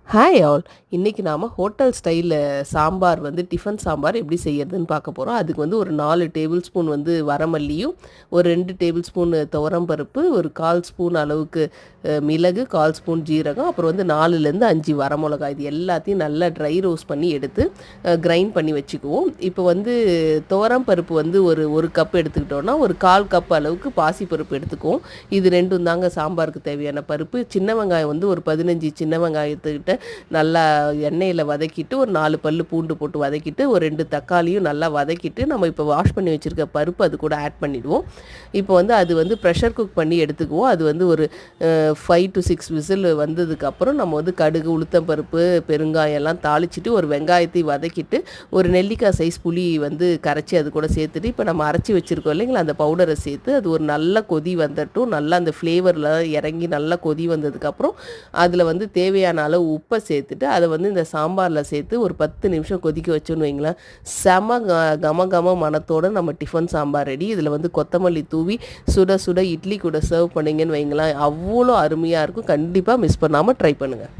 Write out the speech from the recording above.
Hi all. இன்னைக்கு நாம hotel ஸ்டைல்ல சாம்பார் டிஃபன் சாம்பார் எப்படி செய்யறதுன்னு பார்க்க போறோம். அதுக்கு ஒரு 4 டேபிள் ஸ்பூன் வரமல்லியும், ஒரு 2 டேபிள் ஸ்பூன் துவரம் பருப்பு, ஒரு 1/4 ஸ்பூன் அளவுக்கு மிளகு, 1/4 ஸ்பூன் ஜீரகம், அப்புறம் 4லேருந்து 5 வரமிளகாய். இது எல்லாத்தையும் நல்லா ட்ரை ரோஸ்ட் பண்ணி எடுத்து கிரைண்ட் பண்ணி வச்சுக்குவோம். இப்போ துவரம் பருப்பு ஒரு கப் எடுத்துக்கிட்டோம்னா, ஒரு 1/4 கப் அளவுக்கு பாசிப்பருப்பு எடுத்துக்குவோம். இது 2ம் தாங்க சாம்பாருக்கு தேவையான பருப்பு. சின்ன வெங்காயம் ஒரு 15 சின்ன வெங்காயத்துக்கிட்ட நல்லா எண்ணெயில் வதக்கிட்டு, ஒரு 4 பல்லு பூண்டு போட்டு வதக்கிட்டு, ஒரு 2 தக்காளியும் நல்லா வதக்கிட்டு, நம்ம இப்போ வாஷ் பண்ணி வச்சுருக்க பருப்பு அது கூட ஆட் பண்ணிடுவோம். இப்போ அது ப்ரெஷர் குக் பண்ணி எடுத்துக்குவோம். அது ஒரு 5 to 6 விசில் வந்ததுக்கப்புறம் நம்ம கடுகு, உளுத்தம் பருப்பு, பெருங்காயம் எல்லாம் தாளிச்சிட்டு, ஒரு வெங்காயத்தை வதக்கிட்டு, ஒரு நெல்லிக்காய் சைஸ் புளி கரைச்சி அது கூட சேர்த்துட்டு, இப்போ நம்ம அரைச்சி வச்சுருக்கோம் இல்லைங்களா, அந்த பவுடரை சேர்த்து அது ஒரு நல்ல கொதி வந்துட்டும், நல்லா அந்த ஃப்ளேவரில் இறங்கி நல்லா கொதி வந்ததுக்கப்புறம் அதில் தேவையான அளவு உப்பை சேர்த்துட்டு, அதை இந்த சாம்பாரில் சேர்த்து ஒரு 10 நிமிஷம் கொதிக்க வச்சோன்னு வைங்களேன், செம கம கம மணத்தோடு நம்ம டிஃபன் சாம்பார் ரெடி. இதில் கொத்தமல்லி தூவி சுட சுட இட்லி கூட சர்வ் பண்ணிங்கன்னு வைங்களேன், அவ்வளோ அருமையாக இருக்கும். கண்டிப்பாக மிஸ் பண்ணாமல் ட்ரை பண்ணுங்கள்.